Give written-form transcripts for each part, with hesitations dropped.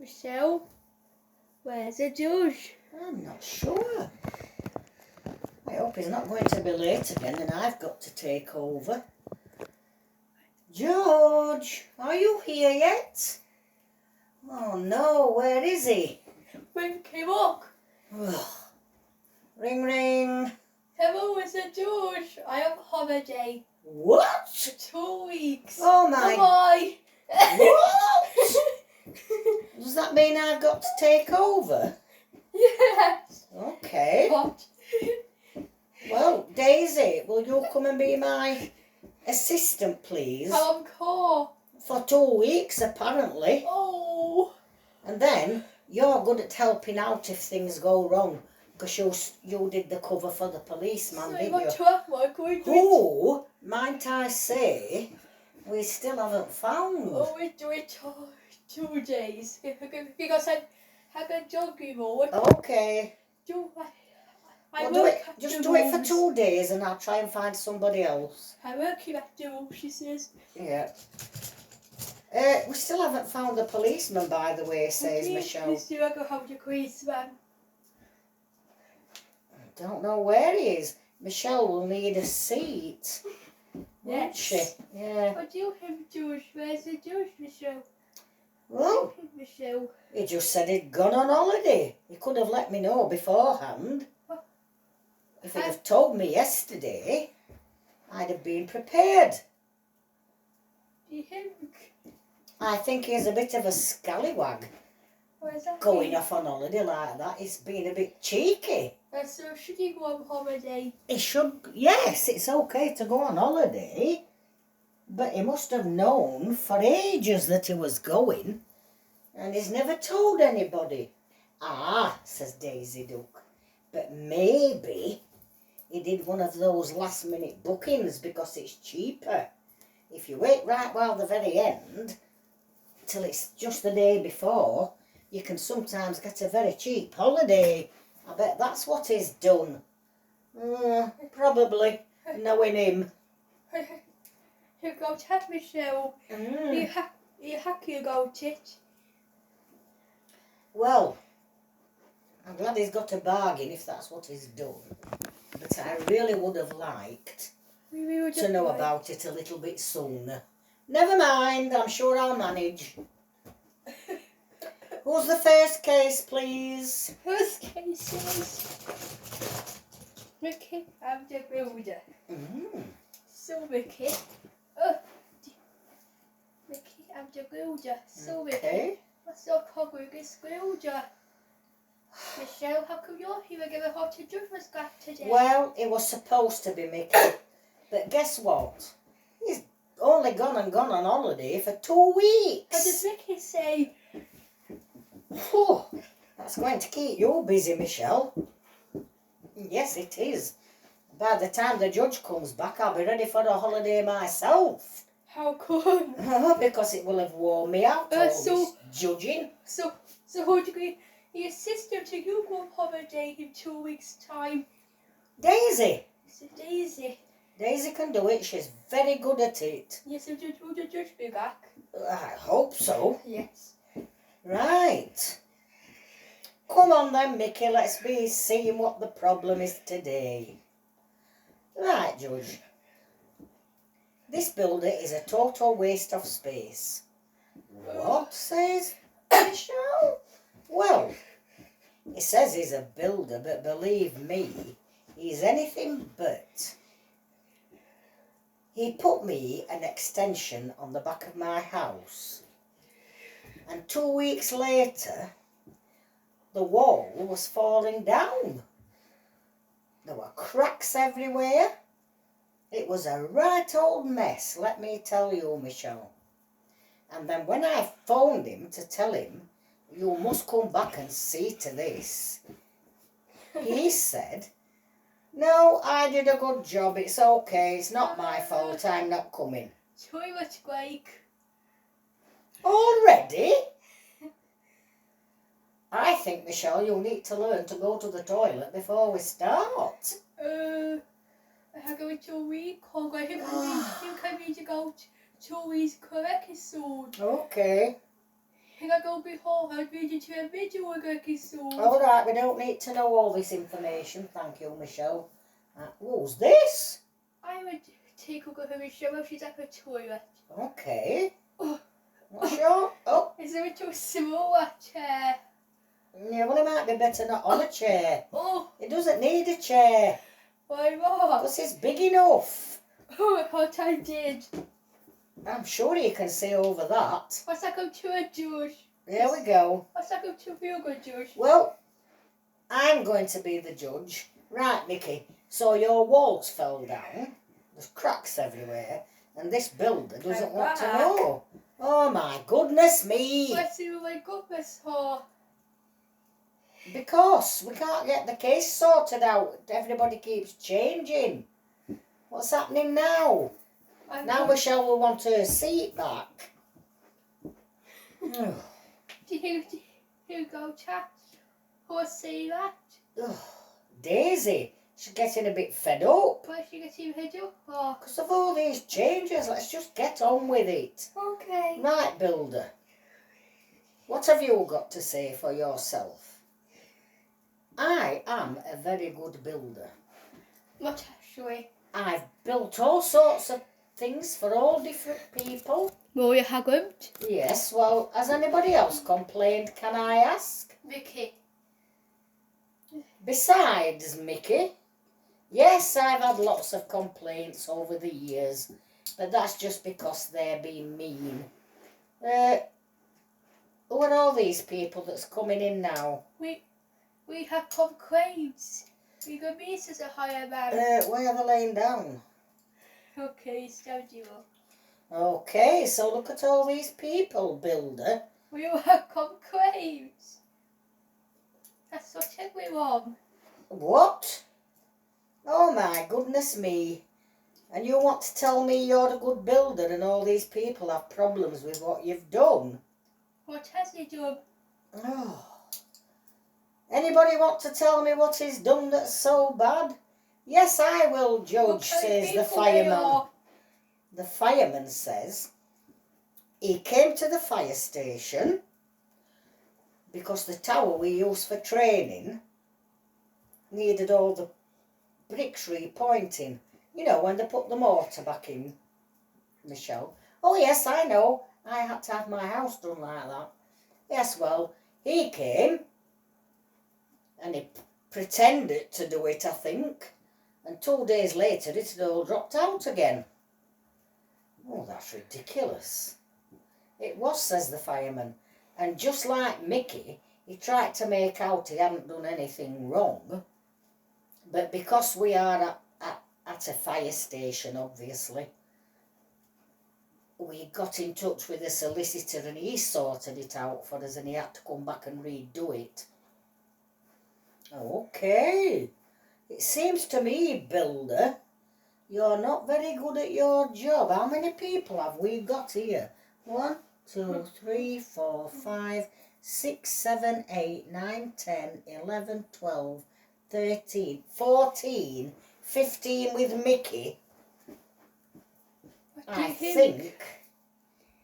Michelle, where's the judge? I'm not sure. I hope he's not going to be late again and I've got to take over. George, are you here yet? Oh no, where is he? Mickey, look. Ring ring. Hello, Mr. George. I have a holiday. What? For 2 weeks. Oh my... Bye-bye. What? Does that mean I've got to take over? Yes. Okay. What? Well, Daisy, will you come and be my assistant, please? Of course. For 2 weeks, apparently. Oh. And then you're good at helping out if things go wrong, because you did the cover for the policeman, didn't you? Who, might I say, we still haven't found. Oh, we do it 2 days. Because I can jog you all. Okay. I Well, work just do it for 2 days and I'll try and find somebody else. I work here at the room, she says. Yeah. We still haven't found the policeman, by the way, says Michelle. Please do I go home to policeman? I don't know where he is. Michelle will need a seat. Won't she? Yeah. What do you have, George? Where's the George, Michelle? Well, Michelle. he just said he'd gone on holiday. He could have let me know beforehand. What? If he'd have told me yesterday, I'd have been prepared. Do you think? I think he's a bit of a scallywag. Going off on holiday like that. He's been a bit cheeky. So should he go on holiday? He should, yes, it's okay to go on holiday. But he must have known for ages that he was going. And he's never told anybody. Ah, says Daisy Duck. But maybe he did one of those last minute bookings because it's cheaper. If you wait right while the very end, till it's just the day before, you can sometimes get a very cheap holiday. I bet that's what he's done. Probably, knowing him. You go to Michelle. You happy about it? Well, I'm glad he's got a bargain if that's what he's done. But I really would have liked to know about it a little bit sooner. Never mind, I'm sure I'll manage. Who's the first case, please? First case is Mickey and the builder. So Mickey. Mickey and the builder. So Mickey. What's your biggest builder? Michelle, how come you're here again? I hope to judgment back today. Well, it was supposed to be Mickey. But guess what? He's only gone on holiday for 2 weeks. What did Mickey say? Oh, that's going to keep you busy, Michelle. Yes, it is. By the time the judge comes back, I'll be ready for a holiday myself. How come? Because it will have worn me out, all this judging. So who'd you be your sister to you go on holiday in 2 weeks' time? Daisy. It's Daisy. Daisy can do it. She's very good at it. Yes, will the judge be back? I hope so. Yes. Right. Come on then, Mickey. Let's be seeing what the problem is today. Right, Judge. This builder is a total waste of space. What, says Michelle? Well, he says he's a builder, but believe me, he's anything but. He put me an extension on the back of my house. And 2 weeks later, the wall was falling down. There were cracks everywhere. It was a right old mess, let me tell you, Michelle. And then when I phoned him to tell him, you must come back and see to this, he said, no, I did a good job, it's okay, it's not my fault, I'm not coming. Toilet break. Already? I think, Michelle, you need to learn to go to the toilet before we start. I'm going to a week, or you can need to go 2 weeks correct soon. Okay. Can I go before I read you to a video again soon? Alright, we don't need to know all this information. Thank you, Michelle. Who's this? I would take a go for Michelle if she's at the toilet. Okay. Oh. What's your... Oh, Is there a too small chair? yeah, well, it might be better not on a chair. Oh, It doesn't need a chair. why not? Because it's big enough. Oh, I thought I did. I'm sure you can see over that. What's that go to a judge? There we go. What's that go to real good judge? Well, I'm going to be the judge. Right, Mickey. So your walls fell down. There's cracks everywhere. And this builder doesn't want to know. Oh, my goodness me. Let's see what I got this for. Because we can't get the case sorted out. Everybody keeps changing. What's happening now? Now Michelle will want her seat back. Do you go, chat? Or say that? Daisy, she's getting a bit fed up. Why should you get your head up for? Because of all these changes, let's just get on with it. Okay. Right, builder. What have you got to say for yourself? I am a very good builder. What actually? I've built all sorts of things for all different people. No, you haven't. Yes, well, has anybody else complained, can I ask? Vicky. Besides Mickey, yes, I've had lots of complaints over the years, but that's just because they're being mean. Who are all these people that's coming in now? We have complaints. We got me as a higher man. Why are they laying down? Okay, stand you up. Okay, so look at all these people, builder. We all have complaints. That's what everyone. What? Oh my goodness me. And you want to tell me you're a good builder and all these people have problems with what you've done? What has he done? Oh. Anybody want to tell me what he's done that's so bad? Yes, I will, Judge, says the fireman. The fireman says he came to the fire station because the tower we use for training needed all the bricks repointing. You know, when they put the mortar back in, Michelle. Oh, yes, I know. I had to have my house done like that. Yes, well, he came and he pretended to do it, I think. And 2 days later, it had all dropped out again. Oh, that's ridiculous. It was, says the fireman. And just like Mickey, he tried to make out he hadn't done anything wrong. But because we are at a fire station, obviously, we got in touch with the solicitor and he sorted it out for us and he had to come back and redo it. Okay. It seems to me, builder, you're not very good at your job. How many people have we got here? 1, 2, 3, 4, 5, 6, 7, 8, 9, 10, 11, 12, 13, 14, 15 with Mickey. I think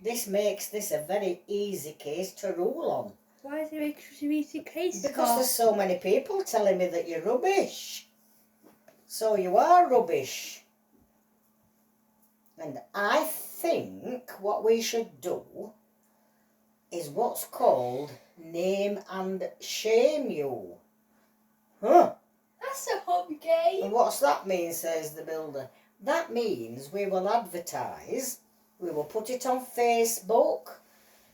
this makes this a very easy case to rule on. Why is it such an easy case? Because there's so many people telling me that you're rubbish. So you are rubbish. And I think what we should do is what's called name and shame you. Huh? That's a home game. And what's that mean, says the builder? That means we will advertise, we will put it on Facebook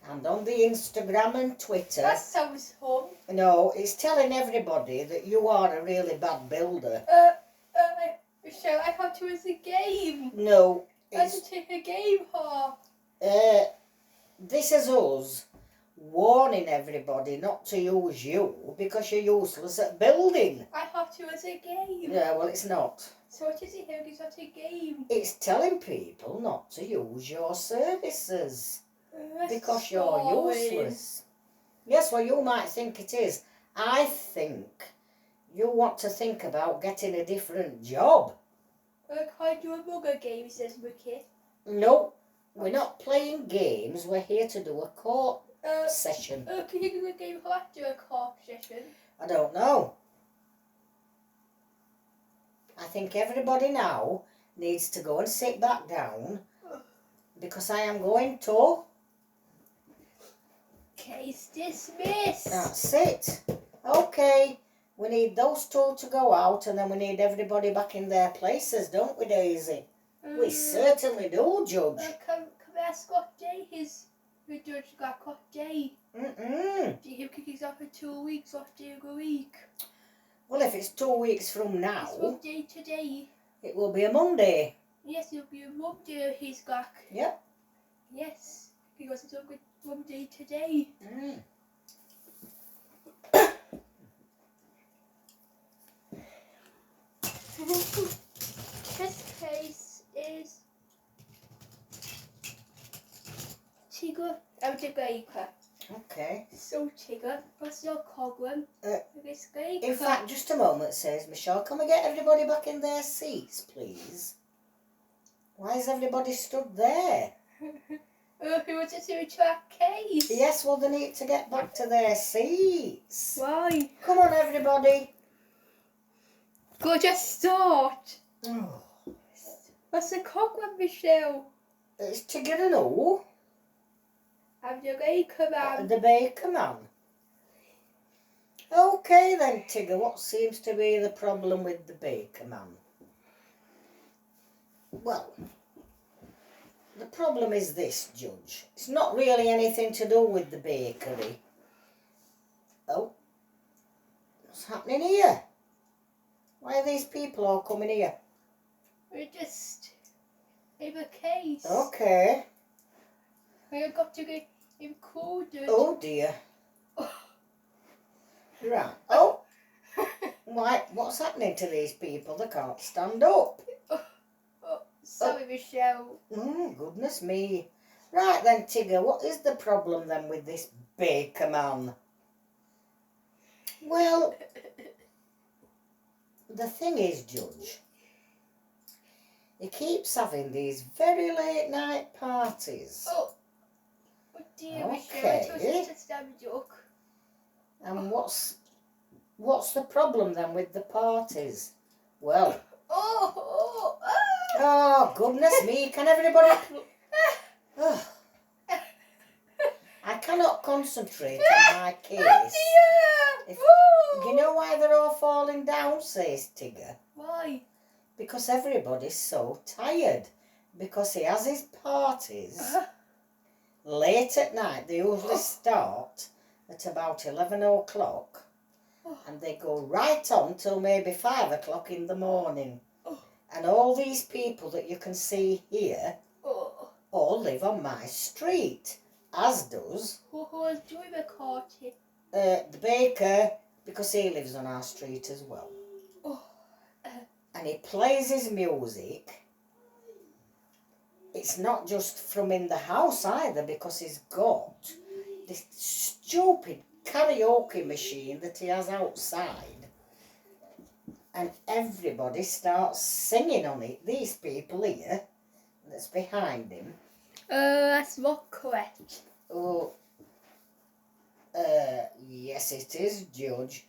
and on the Instagram and Twitter. That sounds fun. No, it's telling everybody that you are a really bad builder. Michelle, I thought it was a game. No, I it's... didn't take a game, huh? This is us warning everybody not to use you because you're useless at building. I thought it was a game. Yeah, well, it's not. So what is it here? It's not a game. It's telling people not to use your services because you're boring. useless. Yes, well, you might think it is. I think you want to think about getting a different job. Can't do a mugger game, says Mickey. No, we're not playing games. We're here to do a court session. Can you give a game after a court session? I don't know. I think everybody now needs to go and sit back down because I am going to. Case dismissed. That's it. Okay, we need those two to go out and then we need everybody back in their places, don't we, Daisy? We certainly do, Judge. Can we ask what day the judge got what day? Mm-mm. Do you kick us off for 2 weeks, what day of the week? Well, if it's 2 weeks from now, It's what day today? it will be a Monday. Yes, it'll be a Monday he's back. Yep. Yes, because it's a good Monday today. Mm. This case is Tigger and the Baker. Okay. So Tigger, what's your problem with this Baker? In fact, just a moment, says Michelle. Can we get everybody back in their seats, please? Why is everybody stood there? Who wants to see to our case? Yes, well, they need to get back to their seats. Why? Come on, everybody. Go just start. Oh, What's the problem, Michelle? it's Tigger and who? I'm the Baker man. The baker man. Okay then, Tigger, what seems to be the problem with the baker man? Well, the problem is this, Judge. It's not really anything to do with the bakery. Oh, what's happening here? Why are these people all coming here? We're just in a case. Okay. We've got to get included. Oh dear. Right. Oh. Why? What's happening to these people? They can't stand up. Sorry, Michelle. Goodness me. Right then, Tigger, what is the problem then with this baker man? Well, the thing is, Judge, he keeps having these very late night parties. Oh dear, Michelle. Okay. I told you to stab a joke. And what's the problem then with the parties? Well, oh goodness me, can everybody... Oh. I cannot concentrate on my case. If, you know why they're all falling down, says Tigger? Why? Because everybody's so tired. Because he has his parties late at night. They usually start at about 11 o'clock and they go right on till maybe 5 o'clock in the morning. And all these people that you can see here all live on my street, as does Who is doing the party? the baker, because he lives on our street as well. And he plays his music. It's not just from in the house either, because he's got this stupid karaoke machine that he has outside. And everybody starts singing on it. These people here, that's behind him. That's not correct. Oh, yes it is, Judge.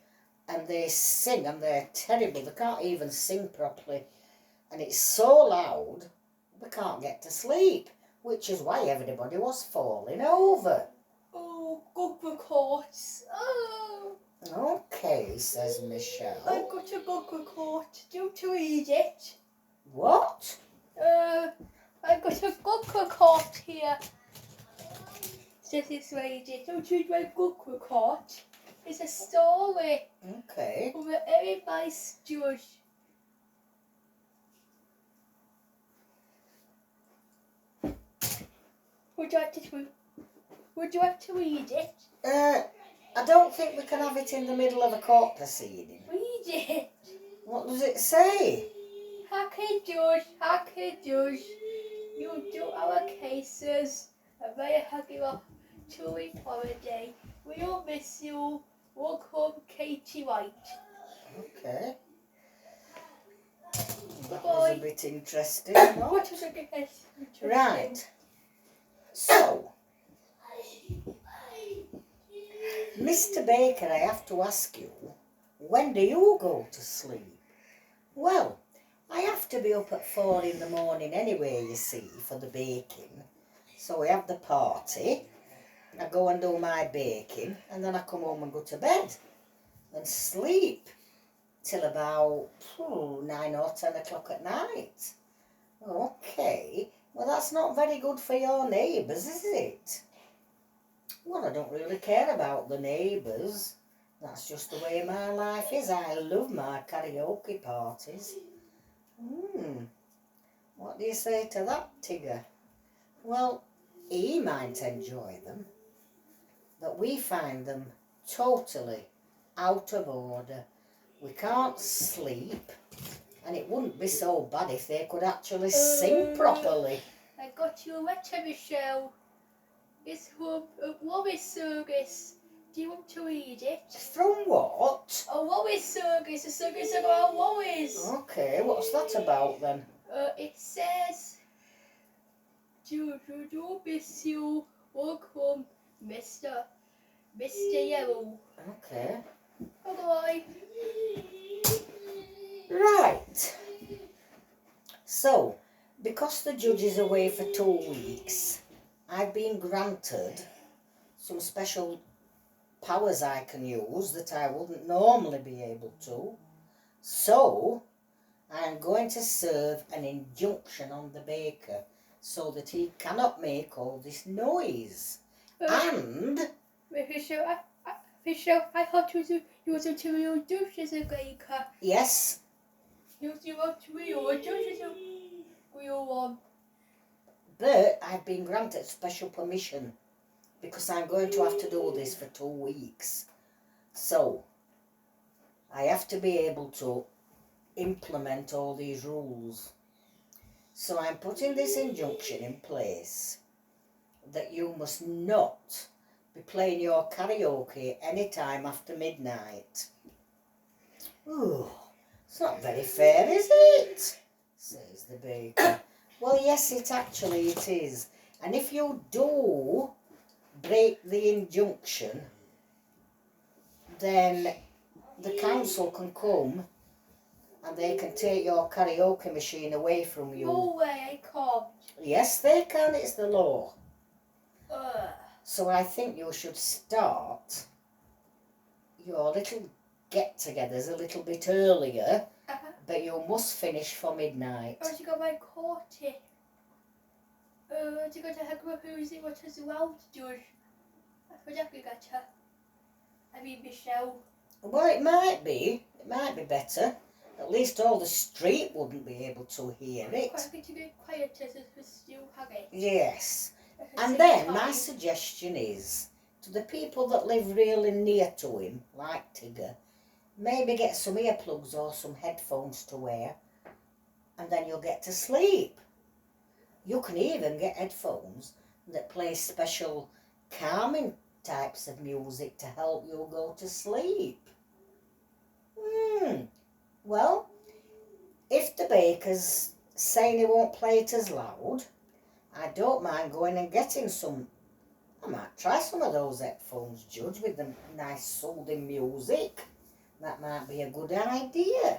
And they sing and they're terrible. They can't even sing properly. And it's so loud, we can't get to sleep. Which is why everybody was falling over. Oh, good records. Oh. Okay, says Michelle. I've got a good record. Do you want to read it? What? I've got a good record here. This is read it. Don't you read good record? It's a story. Okay. From a very nice judge. Would you like to read it? I don't think we can have it in the middle of a court proceeding. Read it. What does it say? Happy Judge, you do our cases a very happy 2-week holiday. We will miss you. Welcome, Katie White. Okay. That Bye. was a bit interesting. What? What was a good case? Right. So, Mr. Baker, I have to ask you, when do you go to sleep? Well, I have to be up at 4 in the morning anyway, you see, for the baking. So we have the party, I go and do my baking, and then I come home and go to bed and sleep till about 9 or 10 o'clock at night. Okay, well that's not very good for your neighbours, is it? Well, I don't really care about the neighbours. That's just the way my life is. I love my karaoke parties. What do you say to that, Tigger? Well, he might enjoy them, but we find them totally out of order. We can't sleep, and it wouldn't be so bad if they could actually sing properly. I got you a letter, Michelle. It's from a Warwick circus. Do you want to read it? From what? A Warwick circus, a circus about Warwick. Okay, what's that about then? It says, do miss you, welcome, Mr. Yellow. Okay. Bye-bye. Right. So, because the judge is away for 2 weeks, I've been granted some special powers I can use that I wouldn't normally be able to. So, I'm going to serve an injunction on the baker so that he cannot make all this noise. And... Michelle, I thought you was to real judge as a baker. Yes. You want to real judge as a real one. But I've been granted special permission because I'm going to have to do this for 2 weeks. So, I have to be able to implement all these rules. So I'm putting this injunction in place that you must not be playing your karaoke any time after midnight. Ooh, it's not very fair, is it? Says the baker. Well, yes, it is. And if you do break the injunction, then the council can come and they can take your karaoke machine away from you. No way, I can't. Yes, they can. It's the law. So I think you should start your little get-togethers a little bit earlier, but you must finish for midnight. Oh, you got my courting. You got to have who's it what is allowed to do. I forgot you got her. I mean, Michelle. Well, it might be better. At least all the street wouldn't be able to hear it. I think to get quieter as you have it. Yes. And then my suggestion is, to the people that live really near to him, like Tigger, maybe get some earplugs or some headphones to wear, and then you'll get to sleep. You can even get headphones that play special calming types of music to help you go to sleep. Well, if the baker's saying he won't play it as loud, I don't mind going and getting some. I might try some of those headphones, Judge, with the nice soothing music. That might be a good idea.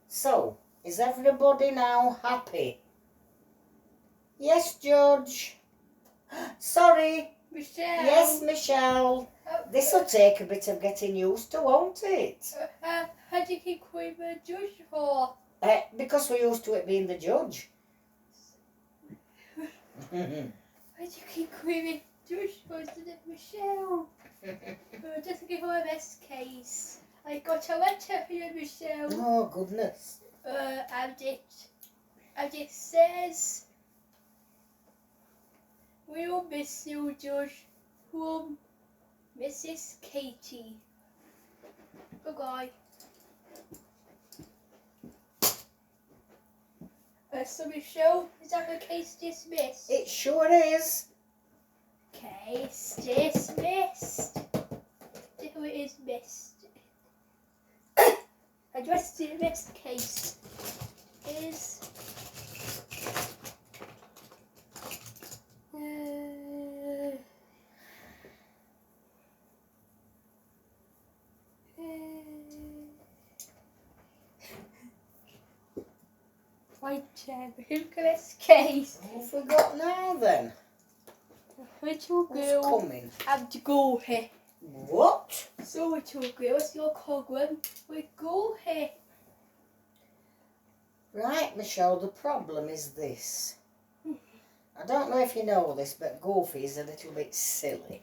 So, is everybody now happy? Yes, Judge. Sorry. Michelle. Yes, Michelle. This'll take a bit of getting used to, won't it? How do you keep calling the judge for? Because we're used to it being the judge. Why do you keep calling judge for? Is it Michelle? Just give her a best case. I got a letter for you, Michelle. Oh, goodness. And it says, we'll miss you, Judge, from Mrs. Katie. Bye-bye. So Michelle, is that the case dismissed? It sure is. Case dismissed. Who it is missed? Address to the next case is Right, look at this case. What have we got now then? Little Who's girl coming? and go here. What? So little girl, it's your cousin. We go here. Right, Michelle, the problem is this. I don't know if you know this, but Goofy is a little bit silly.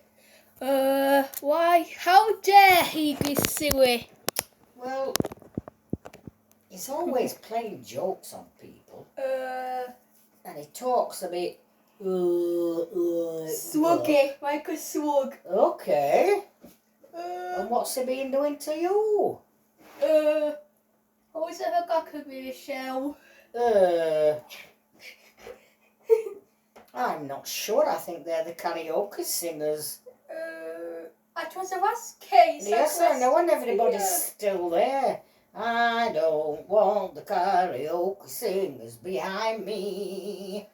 Why? How dare he be silly? Well, he's always playing jokes on people. And he talks a bit... Swuggy, like a slug. Okay. And what's he been doing to you? Always have a cock of me, Michelle. I'm not sure. I think they're the karaoke singers. That was the last case. Yes, I know, and everybody's here. still there. I don't want the karaoke singers behind me.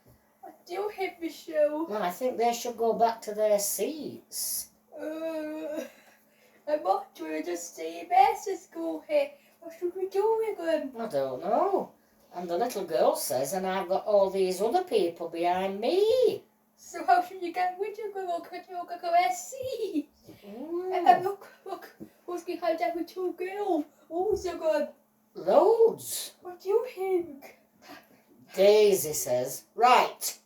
I do hate Michelle. Well, I think they should go back to their seats. I'm not doing just stay best at school here. What should we do with them? I don't know. And the little girl says, and I've got all these other people behind me. So how should you get rid of them? Look at their seat. And look, who's behind that little girl? Oh, so good. Loads. What do you think? Daisy says, right,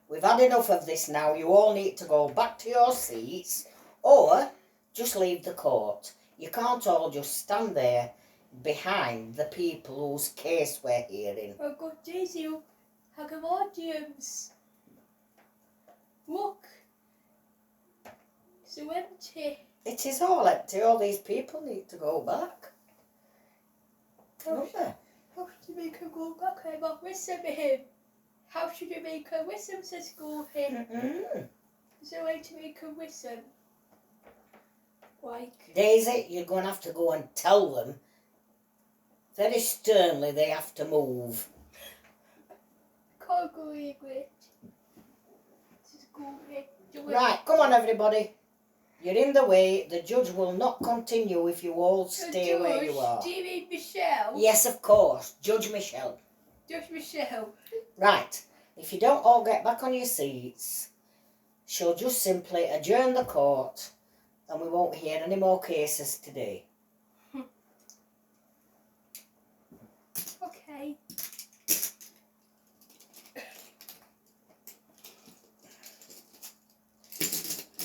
we've had enough of this now. You all need to go back to your seats or just leave the court. You can't all just stand there behind the people whose case we're hearing. Oh God, Daisy, have an audience. Look, it's so empty. It is all empty. All these people need to go back. How should you make her go back? I'm not listening to him. How should you make her listen to school him? Is there a way to make her listen? Like? Daisy, you're going to have to go and tell them very sternly they have to move. Can't believe it. To school him. Right, come on everybody. You're in the way. The judge will not continue if you all stay where you are. Do you mean Michelle? Yes, of course. Judge Michelle. Judge Michelle. Right. If you don't all get back on your seats, she'll just simply adjourn the court and we won't hear any more cases today. Okay.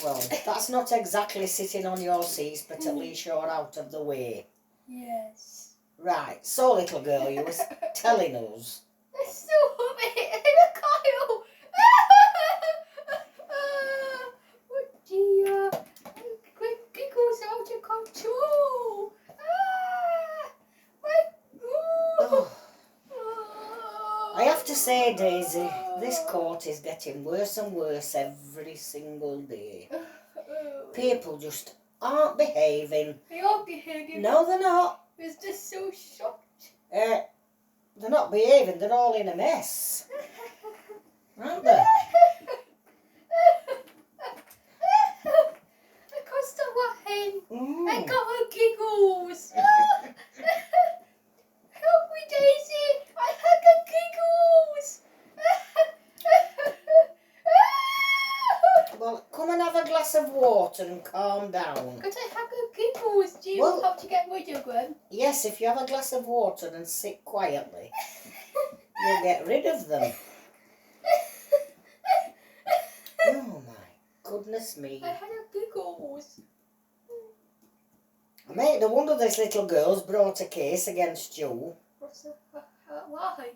Well, that's not exactly sitting on your seats, but at least you're out of the way. Yes. Right, so little girl, you were telling us. It's so hummy in a Kyle. Oh dear. Quick giggles out of control. I have to say, Daisy, this court is getting worse and worse every single day. People just aren't behaving. They are behaving. No, they're not. It's just so shocked. They're not behaving. They're all in a mess. Aren't they? I can't stop laughing. I got her giggles. Help me, Daisy. I had the giggles. Well, come and have a glass of water and calm down. Because I have the giggles. Do you know how to get rid of them? Yes, if you have a glass of water and sit quietly, you'll get rid of them. Oh my goodness me. I had the giggles. Mate, no wonder this little girl's brought a case against you. What's the... why?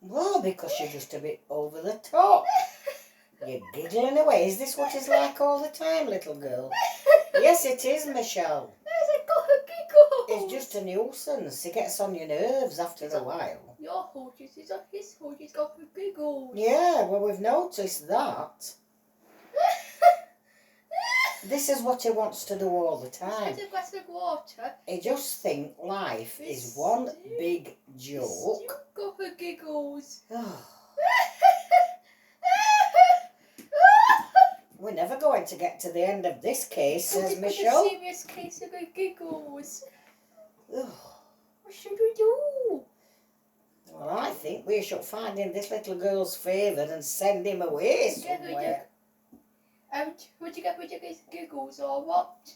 Well, because you're just a bit over the top. You're giggling away. Is this what it's like all the time, little girl? Yes, it is, Michelle. I got her giggles. It's just a nuisance. It gets on your nerves after a while. Your horses is on his horse. He's got her giggles. Yeah, well, we've noticed that. This is what he wants to do all the time. Just a glass of water. He just thinks life is one big joke. You got her giggles. We're never going to get to the end of this case, says Michelle. A serious case of her giggles. Ugh. What should we do? Well, I think we should find him this little girl's favour and send him away somewhere. Would you get rid of his giggles or what?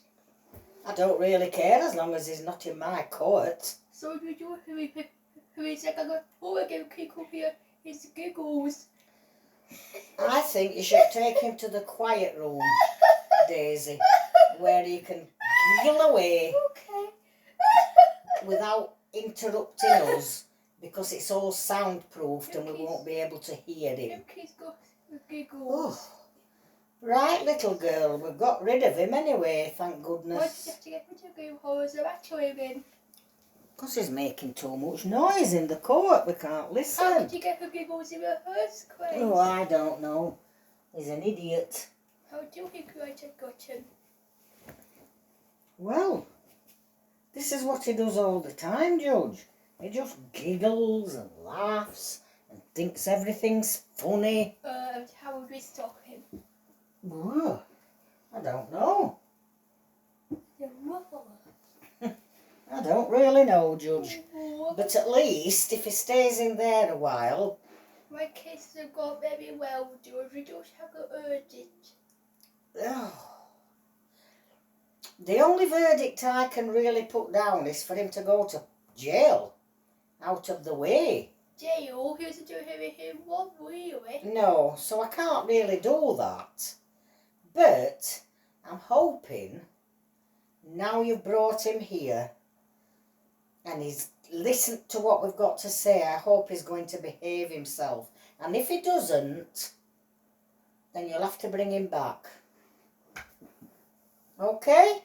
I don't really care as long as he's not in my court. So you do who is like a again kick up here his giggles. I think you should take him to the quiet room, Daisy, where he can giggle away Okay. without interrupting us, because it's all soundproofed and we won't be able to hear him. He's got giggles. Oh. Right, little girl, we've got rid of him anyway, thank Why did you goodness. have to get rid of him? How was the actually again? Because he's making too much noise in the court, we can't How listen. did you get the giggles in the first place? Oh, I don't know. He's an idiot. How do you think I have got him? Well, this is what he does all the time, Judge. He just giggles and laughs and thinks everything's funny. How would we stop him? Well, I don't know. The ruffle. I don't really know, Judge. Oh, But at least if he stays in there a while. my case have gone very well, George. We just have to urge it. Oh, the only verdict I can really put down is for him to go to jail, out of the way. Jail, here's a do him one really. No, so I can't really do that. But I'm hoping, now you've brought him here and he's listened to what we've got to say, I hope he's going to behave himself. And if he doesn't, then you'll have to bring him back. Okay?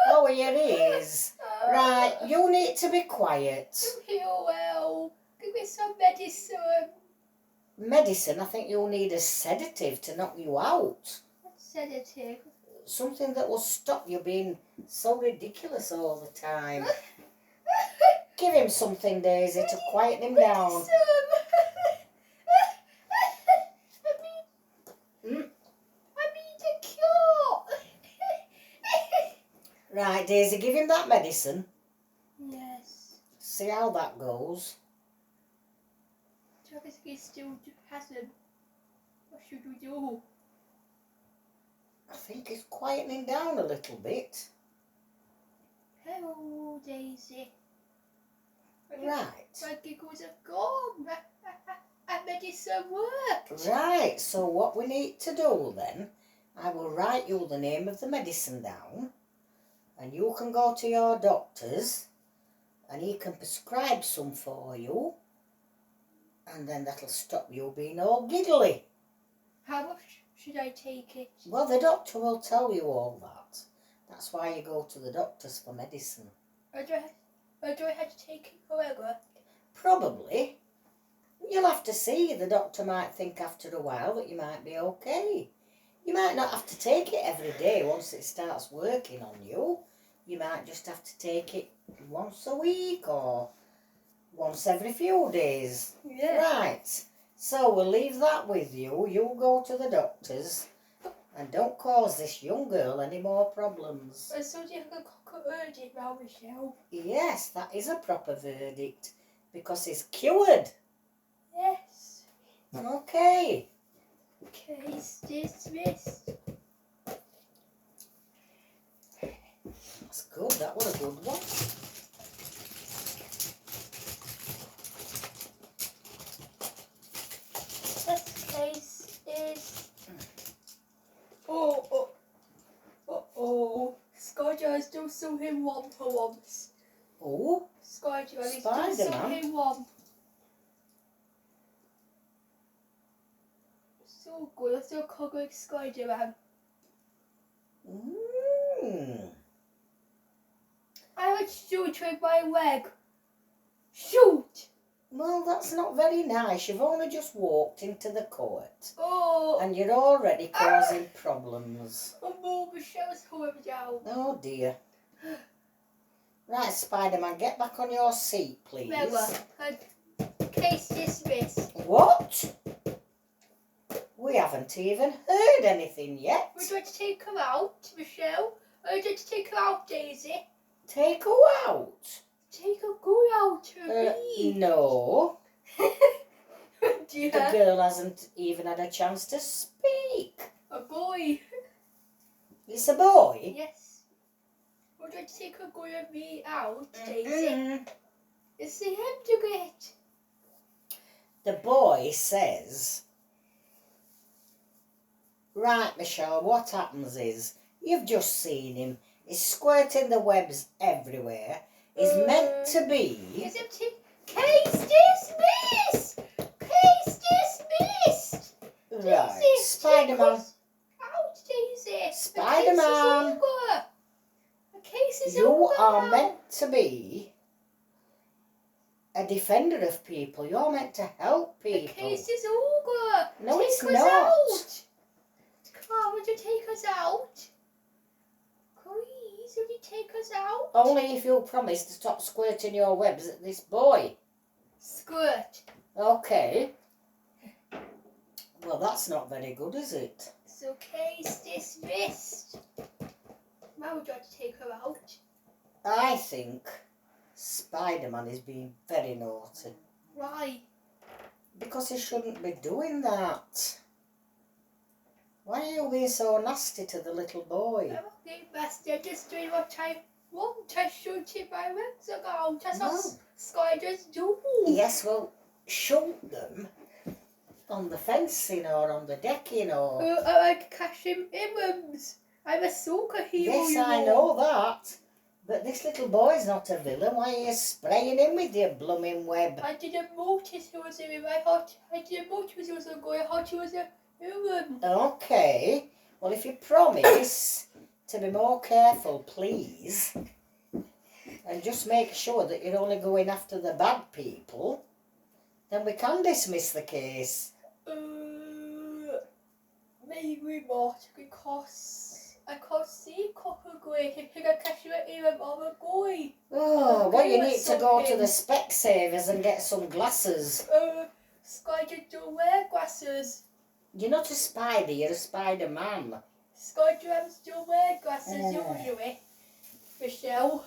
Oh, here he is. Right, you need to be quiet. You heal well. Give me some medicine. Medicine, I think you'll need a sedative to knock you out. Sedative. Something that will stop you being so ridiculous all the time. Give him something, Daisy, to quieten him down. I need a cure. Right, Daisy, give him that medicine. Yes. See how that goes. Travis still has him. What should we do? I think he's quietening down a little bit. Hello, Daisy. Right. My giggles are gone. I medicine worked. Right, so what we need to do then, I will write you the name of the medicine down and you can go to your doctor's and he can prescribe some for you and then that'll stop you being all giggly. How much should I take it? Well, the doctor will tell you all that. That's why you go to the doctor's for medicine. Or do I have to take it forever? Probably. You'll have to see. The doctor might think after a while that you might be okay. You might not have to take it every day once it starts working on you. You might just have to take it once a week or once every few days. Yeah. Right. So we'll leave that with you. You go to the doctor's and don't cause this young girl any more problems. So do you have a verdict now, Michelle? Yes, that is a proper verdict because he's cured. Yes. Okay. Case dismissed. That's good. That was a good one. This case is... Skyjar is still saw him one for once. Oh, Skyjar is still saw Spider-Man. him one. So good, I still can't go with Skyjar. I would shoot with my leg. Shoot! Well, that's not very nice. You've only just walked into the court Oh! and you're already causing problems. Oh, Michelle's coming down. Oh dear. Right, Spider-Man, get back on your seat, please. Case dismissed. What? We haven't even heard anything yet. Would you like to take her out, Michelle? Or would you like to take her out, Daisy? Take her out. take a girl out to me. No. Yeah. The girl hasn't even had a chance to speak. A boy. It's a boy? Yes. Would you take a girl and me out, Daisy? It's the him to get. The boy says, right, Michelle, what happens is, you've just seen him. He's squirting the webs everywhere. He's meant to be... Is it case dismissed? Case dismissed. Right, Daisy, Spider-Man. Out, Daisy. Spider-Man. The case is You over are now. meant to be a defender of people. You're meant to help people. The case is over. No, take it's us not. Out. Come on, would you take us out? Please, would you take us out? Only if you'll promise to stop squirting your webs at this boy. Squirt. Okay. Well, that's not very good, is it? So case dismissed. Why would you like to take her out? I think Spider-Man is being very naughty. Why? Because he shouldn't be doing that. Why are you being so nasty to the little boy? I'm okay, Master. Just doing what I want to shoot him my legs ago. That's what spiders do. Yes, well, shoot them on the fencing or on the decking or... I like catching imams. I'm a soccer hero. Yes, I know that. But this little boy's not a villain. Why are you spraying him with your blooming web? I didn't notice he was in my I didn't notice he was a guy. I thought he was a human. Okay. Well, if you promise to be more careful, please, and just make sure that you're only going after the bad people, then we can dismiss the case. Maybe not, because I can't see copper grey. If you can catch you at even on a guy. Oh, well, you need to go to the Specsavers and get some glasses. Spider don't wear glasses. You're not a spider, you're a Spider-Man. Spider-Mans don't wear glasses usually. Michelle.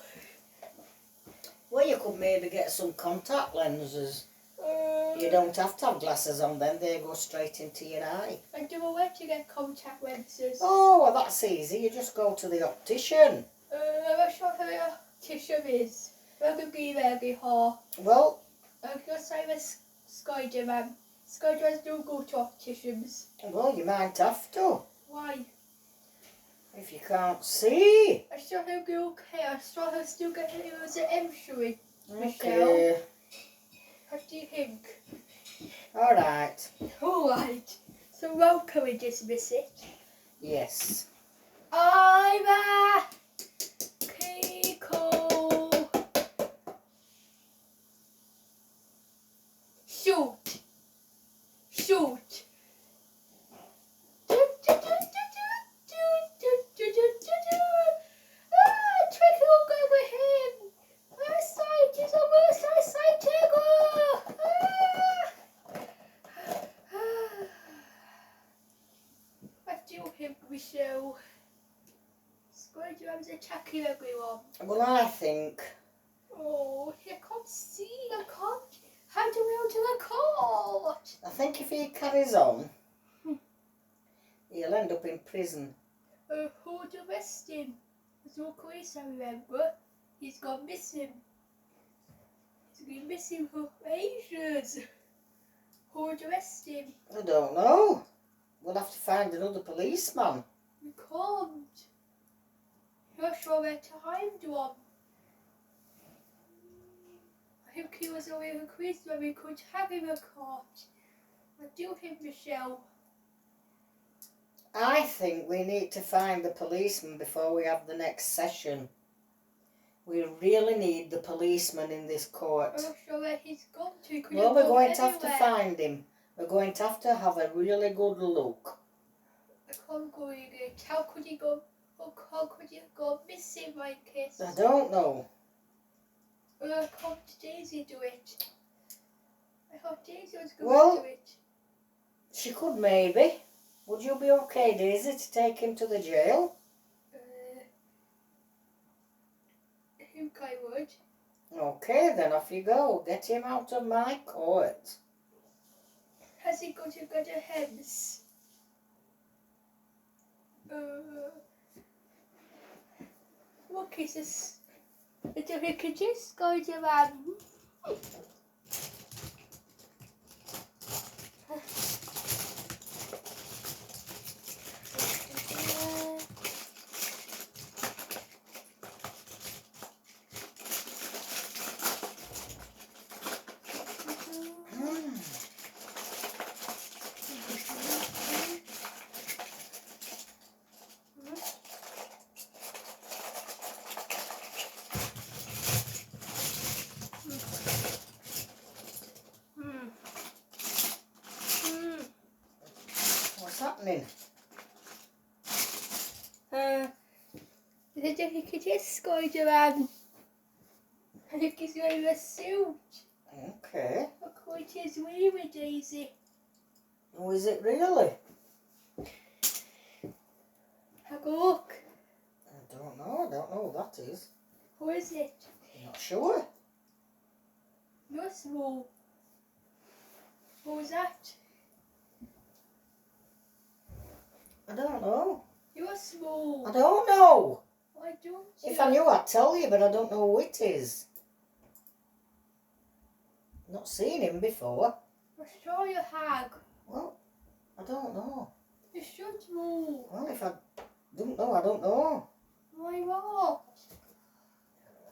Well, you could maybe get some contact lenses. You don't have to have glasses on them, they go straight into your eye. I don't know where to get contact lenses. Oh, well, that's easy. You just go to the optician. I'm not sure who the optician is. I'm going to be very hard. Well, I'm going to say with Spider-Man. Spider-Mans don't go to opticians. well, you might have to. Why? If you can't see. I still think you're okay. I still get it was an M-showing. Okay. What do you think? Alright. Alright. So now can we dismiss it? Yes. I'm a Kiko. Shoot. Shoot. Tricky will go with him. My sight is almost I sight Tigger. I do him, Michelle. Spider-Man's attacking everyone. Well, I think... Oh, I can't see. I can't. How do we enter the court? I think if he carries on, he'll end up in prison. Who would arrest him? There's no police, I remember. He's gone missing. He's been missing for ages. Who would arrest him? I don't know. We'll have to find another policeman. We can't. You're not sure where to find one. I think he was away with Chris when we could have him a court. I do think, Michelle. I think we need to find the policeman before we have the next session. We really need the policeman in this court. I'm not sure where he's gone to. Well, we're going to have to find him. We're going to have a really good look. I can't go in it. How could he go? How could he go missing, my kiss? I don't know. Can't Daisy do it? I thought Daisy was going to do it. She could maybe. Would you be okay, Daisy, to take him to the jail? I think I would. Okay, then off you go. Get him out of my court. Has he got a good heads? Look, it's this. It's a he could just go around. What's happening? He could just go around. I think he's wearing a suit. Okay. Look what he's wearing, Daisy. Oh, is it really? Have a look. I don't know what that is. Who is it? I'm not sure. You're small. What was that? I don't know. You're small. I don't know. Why don't you? If I knew, I'd tell you, but I don't know who it is. Not seen him before. I'll show you, Hag. Well, I don't know. You should move. Well, if I don't know, I don't know. Why not?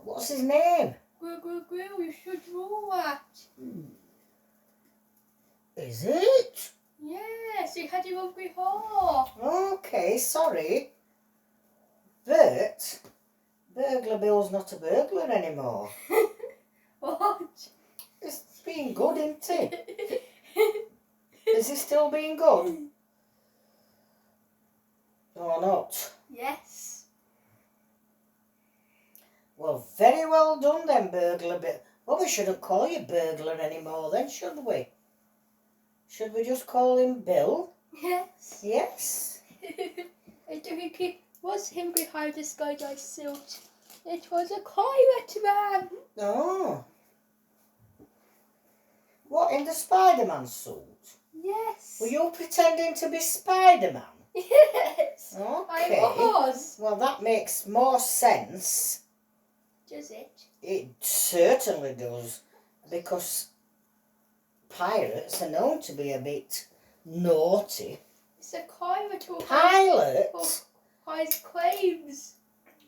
What's his name? You should move that. Is it? Yes, you had it on before. Okay, sorry. But Burglar Bill's not a burglar anymore. What? It's been good, isn't it? Is he still being good? Or not? Yes. Well, very well done then, Burglar Bill. Well, we shouldn't call you Burglar anymore then, should we? Should we just call him Bill? Yes. Yes. I think it was him behind the skydive suit. It was a pirate man. Oh. What, in the Spider-Man suit? Yes. Were you pretending to be Spider-Man? Yes. Okay. I was. Well, that makes more sense. Does it? It certainly does. Because pirates are known to be a bit naughty. It's a pirate who Pilot? hides claims.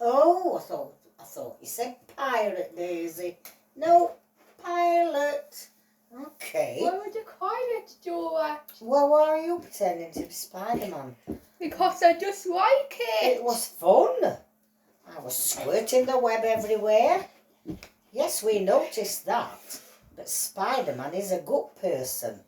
Oh, I thought you said pirate, Daisy. No, pilot. Okay. Why would a pirate do that? Well, why are you pretending to be Spider-Man? Because I just like it. It was fun. I was squirting the web everywhere. Yes, we noticed that. But Spider-Man is a good person.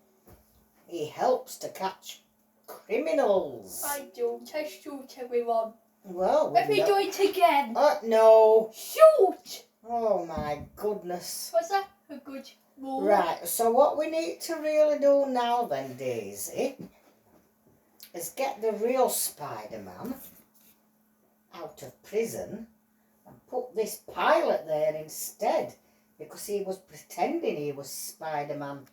He helps to catch criminals. I don't. I shoot everyone. Well, Let me do it again. No. Shoot! Oh my goodness. Was that a good move? Right, so what we need to really do now then, Daisy, is get the real Spider-Man out of prison and put this pilot there instead, because he was pretending he was Spider-Man.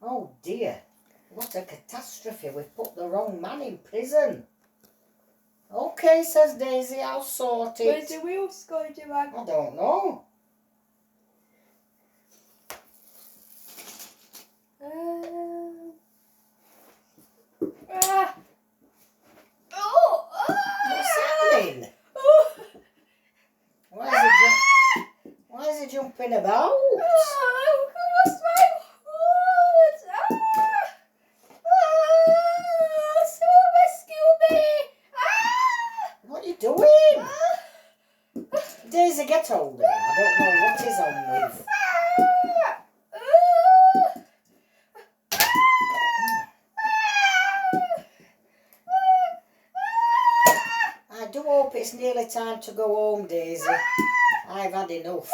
Oh dear, what a catastrophe. We've put the wrong man in prison. Okay, says Daisy, I'll sort it. Where's the real Spider-Man? I don't know. What's happening? Why is he jumping about? Someone rescue me! What are you doing? Daisy, get hold of him. I don't know what he's on with. I do hope it's nearly time to go home, Daisy. I've had enough.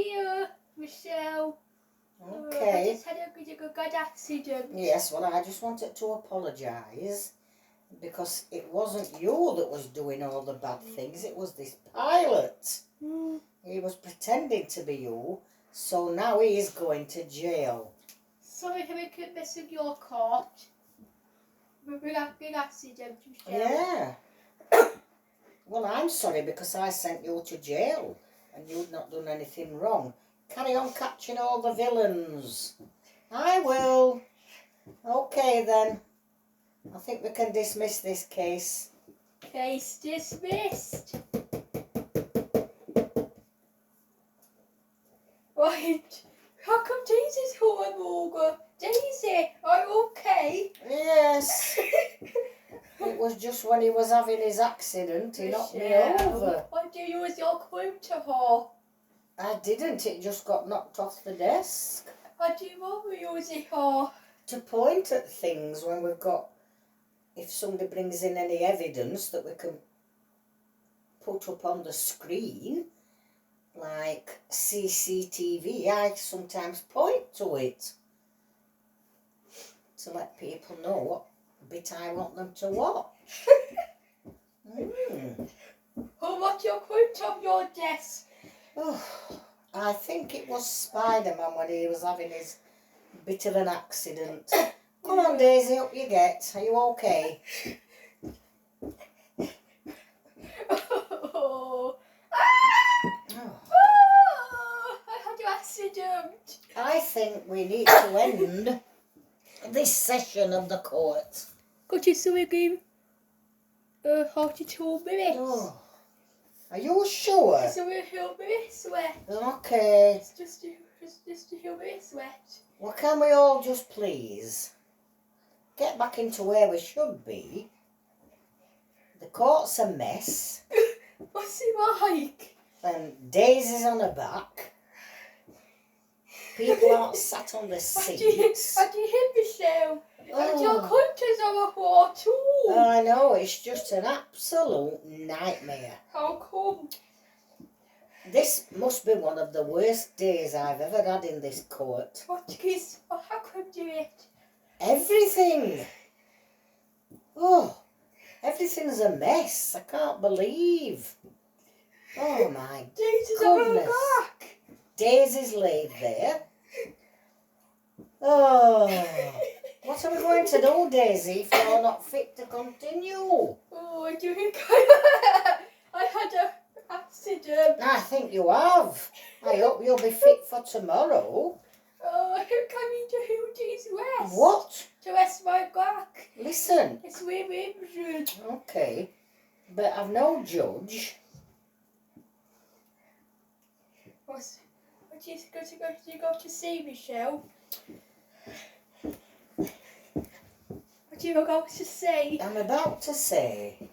here, Michelle. I Okay. just had a good accident. Yes, well, I just wanted to apologise because it wasn't you that was doing all the bad things. It was this pilot. He was pretending to be you, so now he is going to jail. Sorry for making a mess of your court. Big accident, Michelle. Yeah. Well, I'm sorry because I sent you to jail and you'd not done anything wrong. Carry on catching all the villains. I will. Okay then. I think we can dismiss this case. Case dismissed. Right. How come Daisy's home, Olga? Daisy, are you okay? Yes. It was just when he was having his accident, he knocked me over. What do you use your comb to her? I didn't, it just got knocked off the desk. What do you want me using her? To point at things when we've got, if somebody brings in any evidence that we can put up on the screen, like CCTV, I sometimes point to it to let people know what bit I want them to watch. Oh, what's your quote on your desk? Oh, I think it was Spider-Man when he was having his bit of an accident. Come on, Daisy, up you get. Are you okay? Oh. I had an accident. I think we need to end this session of the court. Got you so again? 42 minutes. Oh. Are you sure? So we're a bit sweat. Okay. It's just a few bit sweat. Well, can we all just please get back into where we should be? The court's a mess. What's it like? And Daisy's on her back. People aren't sat on the seats. How do you hit Michelle? And your country's on the floor too. I know, it's just an absolute nightmare. How come? This must be one of the worst days I've ever had in this court. What is? Oh, how come do it? Everything. Oh, everything's a mess. I can't believe. Oh my Daisy's on her goodness. back. Daisy's laid there. Oh, what are we going to do, Daisy, if you're not fit to continue? Oh, I do think I had an accident. I think you have. I hope you'll be fit for tomorrow. Oh, I'm coming to Hootie's West. What? To rest my back. Listen. It's really injured. Okay, but I've no judge. What you go to see, Michelle? What do you go to say? I'm about to say,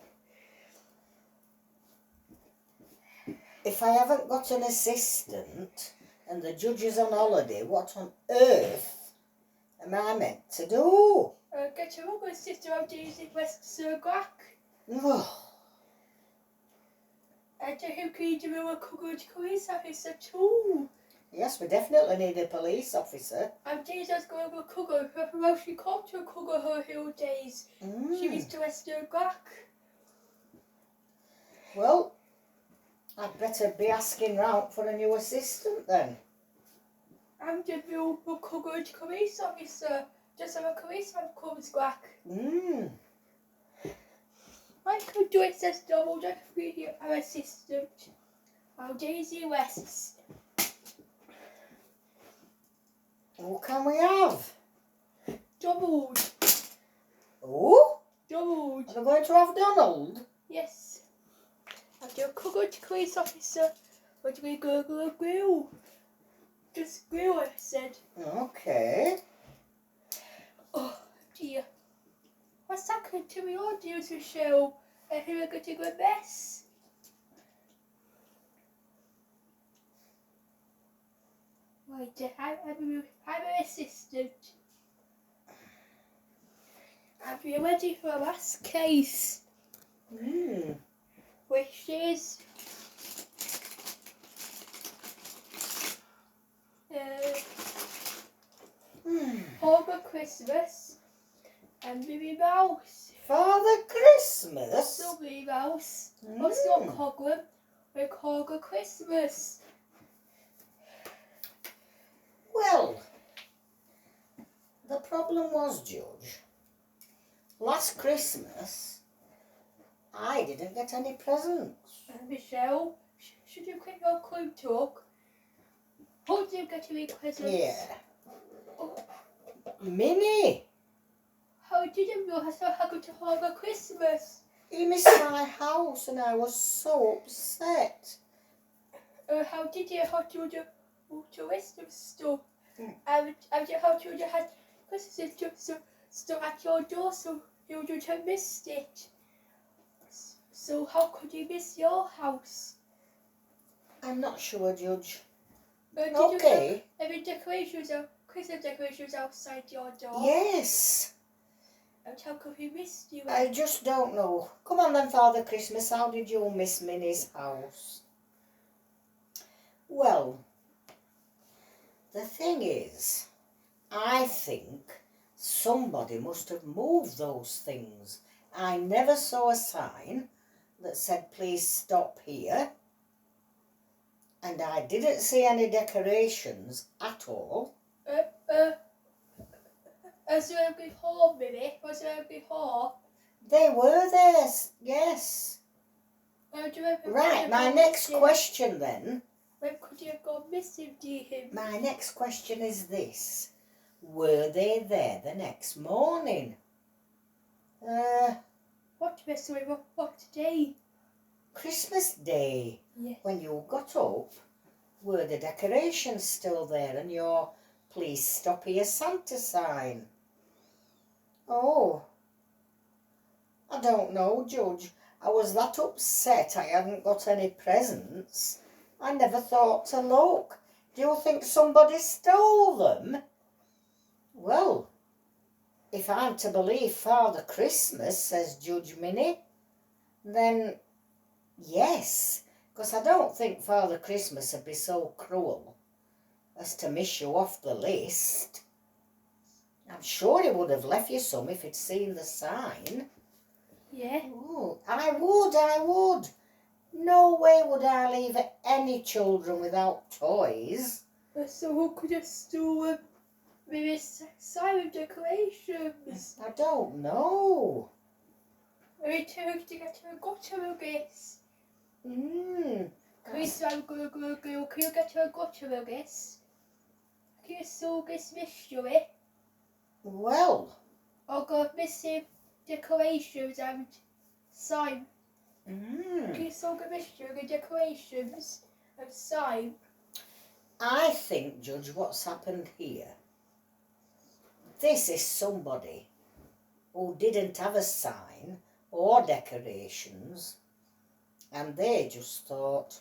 if I haven't got an assistant and the judge is on holiday, what on earth am I meant to do? Get your other sister out to use it West Sir Grack. Oh, And who can you do a coverage police officer too? yes, we definitely need a police officer. And Jesus going to cover her promotion called to cover her hill days. She was to West Sir Grack. Well, I'd better be asking round for a new assistant then. I'm the new coverage police officer. Just have a policeman comes Grack. I could do it as double just be our assistant. Oh, Daisy West. What can we have? Doubled. Oh? Doubled. Are we going to have Donald? Yes. I'll do a coverage police officer. But we go to a grill. Just grill, I said. Okay. Oh, dear. What's happened to me all dear Michelle? I think we're going to go mess. Right, I'm an assistant. I'll be ready for the last case. Which is Christmas and Minnie Mouse. Father Christmas? So Minnie Mouse. What's your problem? We call her Christmas. Well, the problem was, Judge, last Christmas I didn't get any presents. Michelle, should you quit your clue talk? How do you get any presents? Yeah. Oh, Minnie, how did you know how good to Father Christmas? he missed my house and I was so upset. How did you to rest of stuff? And how did you had Christmas so at your door so you would have missed it? So how could you miss your house? I'm not sure, Judge. Did Okay. you have any Christmas decorations outside your door? Yes. And how could we miss you? I just don't know. Come on then, Father Christmas, how did you miss Minnie's house? Well, the thing is, I think somebody must have moved those things. I never saw a sign that said, please stop here. And I didn't see any decorations at all. Was there before, Minnie? Was there before? They were there, yes. Right, my next missing? question then. When could you have gone missing, dear him? My next question is this. Were they there the next morning? What day? Christmas Day. Yes. When you got up, were the decorations still there and your please stop here Santa sign? Oh, I don't know, Judge. I was that upset I hadn't got any presents. I never thought to look. Do you think somebody stole them? Well, if I'm to believe Father Christmas, says Judge Minnie, then yes, because I don't think Father Christmas would be so cruel as to miss you off the list. I'm sure he would have left you some if he'd seen the sign. Yeah. Oh, I would. No way would I leave any children without toys. So who could have stolen maybe silent decorations? I don't know. Maybe to get to a gutter guess. Chris, I'm gonna go. Can you get to a gutter guess? Can you still guess mystery? Well. Or go missing decorations and sign. Can you still get mystery decorations and sign? I think, Judge, what's happened here, this is somebody who didn't have a sign or decorations and they just thought,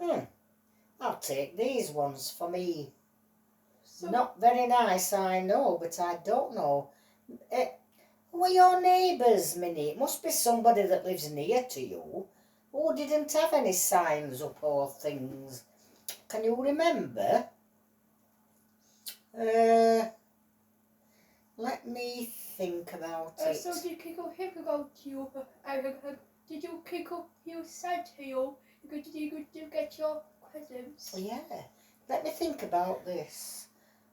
I'll take these ones for me. So, not very nice, I know, but I don't know. Who are your neighbours, Minnie? It must be somebody that lives near to you who didn't have any signs up or things. Can you remember? Let me think about it. So did you go to you? Did you kick up you said to you? Did you get your presents? Yeah. Let me think about this.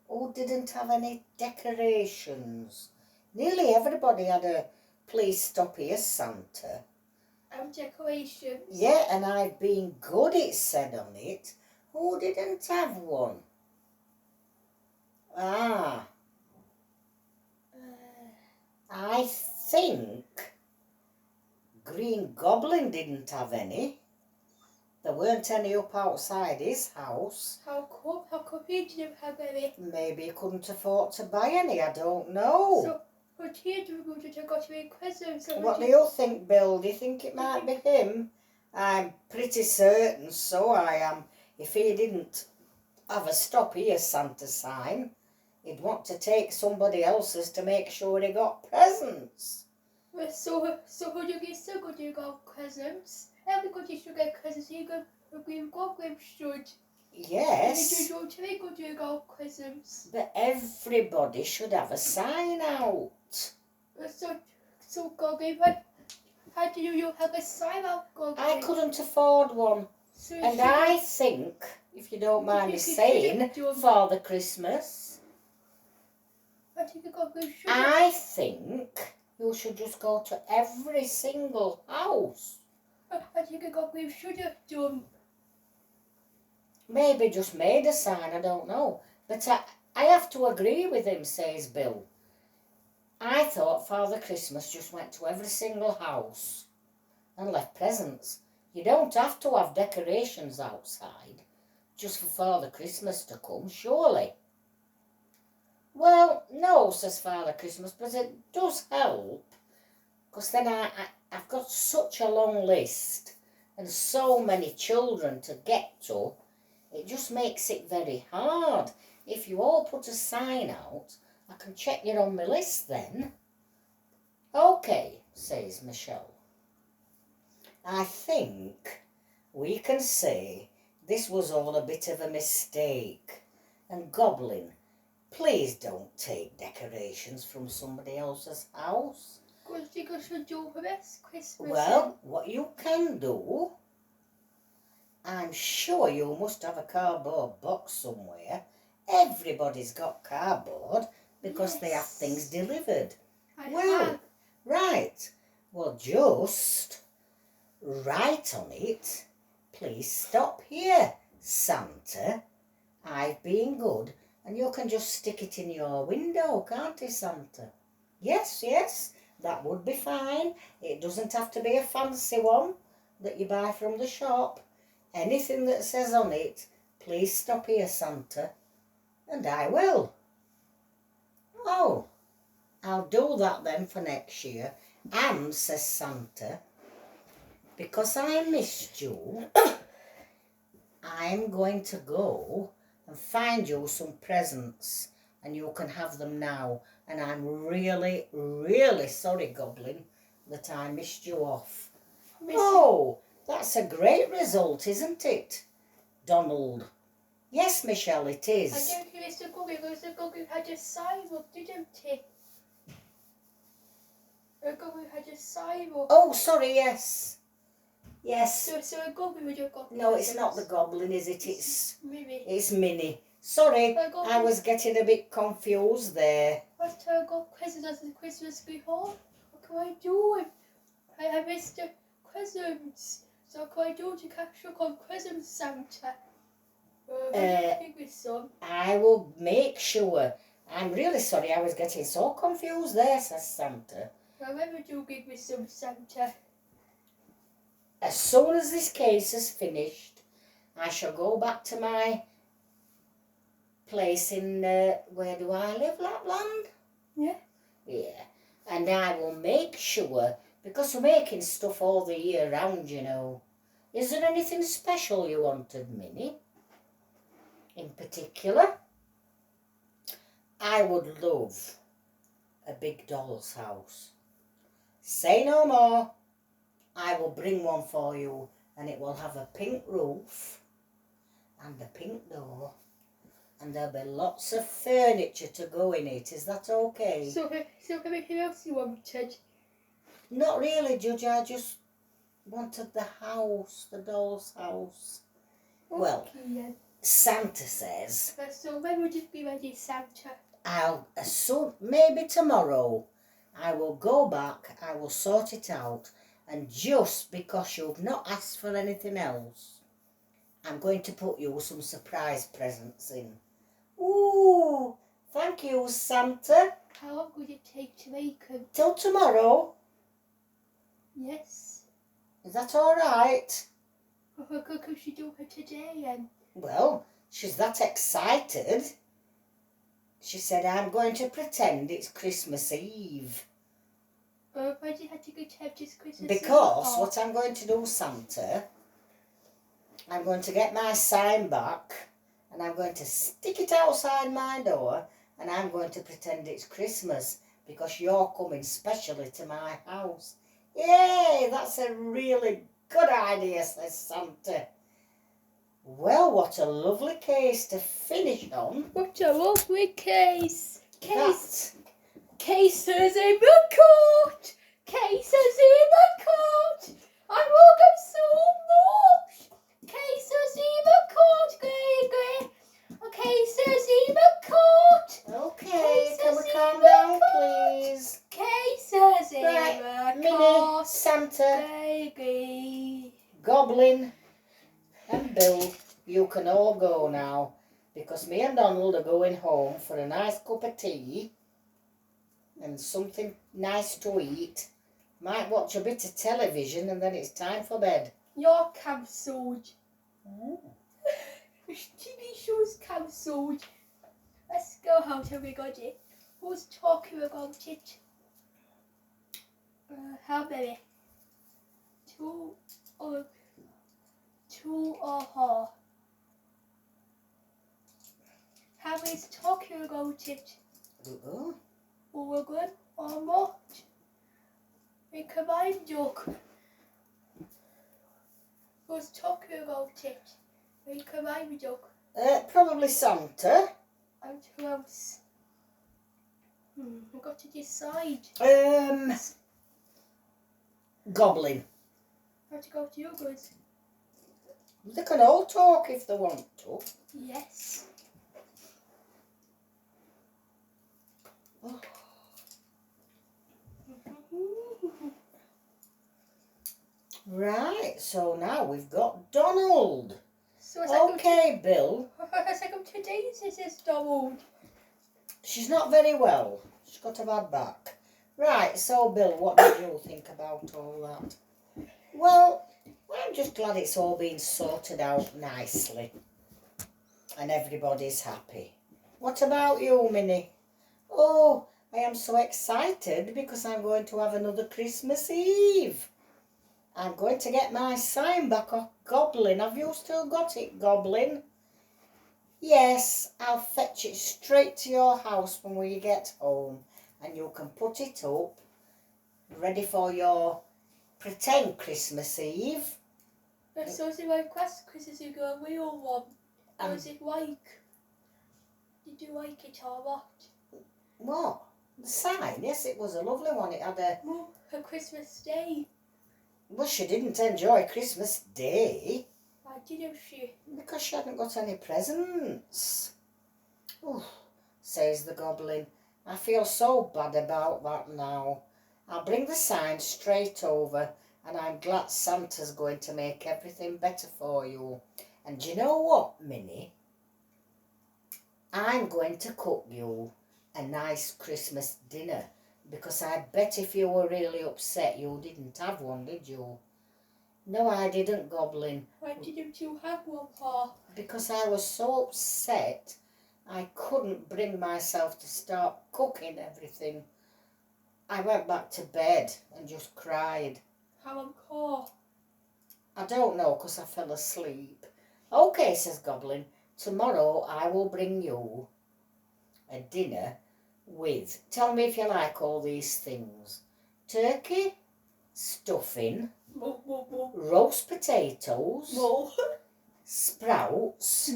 Who didn't have any decorations? Nearly everybody had a please stop here Santa. Decorations. Yeah, and I've been good, it said on it. Who didn't have one? I think Green Goblin didn't have any. There weren't any up outside his house. How come he didn't have any? Maybe he couldn't afford to buy any, I don't know. So, but he didn't have got any presents. What do you think, Bill? Do you think it might be him? I'm pretty certain so I am. If he didn't have a stop here Santa sign, he'd want to take somebody else's to make sure he got presents. So who do you get so good you got presents? Everybody should get presents, even the Green Goblin should. Yes, You want to make or do you go Christmas? but everybody should have a sign out. So Goggy, how do you have a sign out, Goggy? I couldn't afford one. So And I think, if you don't mind me saying, Father Christmas, I think Goggy should. I think you should just go to every single house. I think Goggy should have done. Maybe just made a sign, I don't know. But I have to agree with him, says Bill. I thought Father Christmas just went to every single house and left presents. You don't have to have decorations outside just for Father Christmas to come, surely. Well, no, says Father Christmas, but it does help. Because then I've got such a long list and so many children to get to. It just makes it very hard. If you all put a sign out, I can check you on my list then. Okay, says Michelle. I think we can say this was all a bit of a mistake. And Goblin, please don't take decorations from somebody else's house. What do you think I should do for this Christmas? Well, what you can do, I'm sure you must have a cardboard box somewhere. Everybody's got cardboard because they have things delivered. Right. Well, just write on it, please stop here, Santa. I've been good. And you can just stick it in your window, can't you, Santa? Yes, that would be fine. It doesn't have to be a fancy one that you buy from the shop. Anything that says on it, please stop here, Santa. And I will. Oh, I'll do that then for next year. And, says Santa, because I missed you, I'm going to go and find you some presents and you can have them now. And I'm really, really sorry, Goblin, that I missed you off. Oh, that's a great result, isn't it, Donald? Yes, Michelle, it is. I don't think Mr. Goggy, because the Goggy had a sign up, didn't he? The Goggy had a sign up. Oh, sorry, yes. Yes. So a Goggy would have got. No, it's not the Goblin, is it? Minnie. It's Minnie. Sorry, I was getting a bit confused there. What's her got presents as the Christmas before? What can I do? I missed the presents. So what can I do to catch up on presents, Santa? I will make sure. I'm really sorry, I was getting so confused there, says Santa. Remember to give me some, Santa. As soon as this case is finished, I shall go back to my place in, where do I live, Lapland? Yeah. Yeah, and I will make sure, because we're making stuff all the year round, you know. Is there anything special you wanted, Minnie? In particular? I would love a big doll's house. Say no more. I will bring one for you, and it will have a pink roof and a pink door, and there'll be lots of furniture to go in it. Is that okay? So anything else you wanted? Not really, Judge. I just wanted the house, the doll's house. Okay, Well, then. Santa says So when would it be ready, Santa? maybe tomorrow. I will go back. I will sort it out. And just because you've not asked for anything else, I'm going to put you some surprise presents in. Ooh, thank you, Santa. How long would it take to make them? Till tomorrow. Yes. Is that all right? Could she do it today then? Well, she's that excited. She said, I'm going to pretend it's Christmas Eve. Why do you have to go to have this Christmas Because Eve? what I'm going to do, Santa, I'm going to get my sign back and I'm going to stick it outside my door and I'm going to pretend it's Christmas because you're coming specially to my house. Yay, that's a really good idea, says Santa. Well, what a lovely case to finish on. What a lovely case. That. Cases in the court. Cases in the court. I love them so much. Cases in the court. Cases in the court. Okay, can we Cases calm in the down, court. please? Cases in Right, the Minnie, court. Santa, Baby. Goblin, and Bill, you can all go now, because me and Donald are going home for a nice cup of tea and something nice to eat. Might watch a bit of television and then it's time for bed. You're cancelled. Oh. TV show's cancelled. Let's go home, everybody. Who's talking about it? How many? Two or her? How many's talking about it? Uh-oh. Oregon or not? Make a mind joke. Who's talking about it? Make a mind joke. Probably Santa. And who else? We've got to decide. Goblin. How to go to you guys? They can all talk if they want to. Yes. Oh. Right, so now we've got Donald. So it's like Okay, Bill. it's like today's this is Donald. She's not very well. She's got a bad back. Right, so Bill, what did you think about all that? Well, I'm just glad it's all been sorted out nicely. And everybody's happy. What about you, Minnie? Oh, I am so excited because I'm going to have another Christmas Eve. I'm going to get my sign back off Goblin. Have you still got it, Goblin? Yes, I'll fetch it straight to your house when we get home. And you can put it up, ready for your pretend Christmas Eve. So is it like Christmas Eve a real one? Or is it like? Did you like it or what? What? The sign? Yes, it was a lovely one. It had a... Well, her Christmas Day. Well, she didn't enjoy Christmas Day. Why didn't she? Because she hadn't got any presents. Oh, says the Goblin. I feel so bad about that now. I'll bring the sign straight over and I'm glad Santa's going to make everything better for you. And do you know what, Minnie? I'm going to cook you a nice Christmas dinner because I bet if you were really upset you didn't have one, did you? No, I didn't, Goblin. Why didn't you have one, Pa? Because I was so upset I couldn't bring myself to start cooking everything. I went back to bed and just cried. How am I don't know because I fell asleep. Okay, says Goblin, tomorrow I will bring you a dinner with, tell me if you like all these things, turkey, stuffing, roast potatoes, sprouts,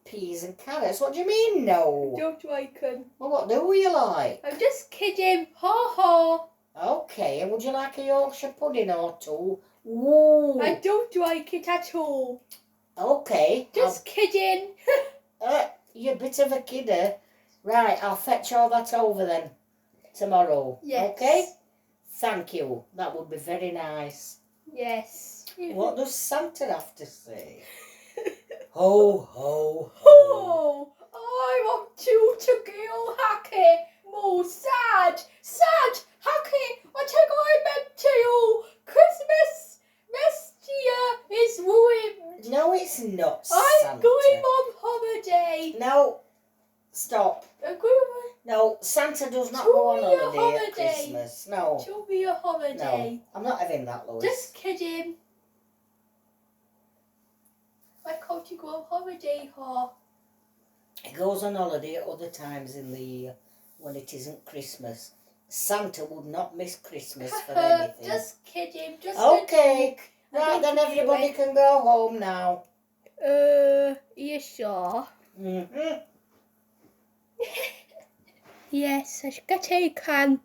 peas and carrots. What do you mean, no? Don't like them. Well, what do you like? I'm just kidding. Ha ha. Okay, and would you like a Yorkshire pudding or two? Ooh. I don't like it at all. Okay. Just kidding. You're a bit of a kidder. Right, I'll fetch all that over then tomorrow. Yes. Okay? Thank you. That would be very nice. Yes. What does Santa have to say? Ho, ho, ho. Oh, I want you to go happy. More sad, happy. What am I meant to you? Christmas this year is ruined. No, it's not, I'm Santa. going on holiday. No, stop. I'm going No, Santa does not To go on be a holiday at holiday. Christmas. No, to be a holiday. no, I'm not having that, Lois. Just kidding. Why can't you go on holiday, huh? He goes on holiday at other times in the year when it isn't Christmas. Santa would not miss Christmas for anything. Just kidding. Just Okay. a joke. I Right, don't then do everybody it. can go home now. Are you sure? Mm-hmm. Yes, I bet you can.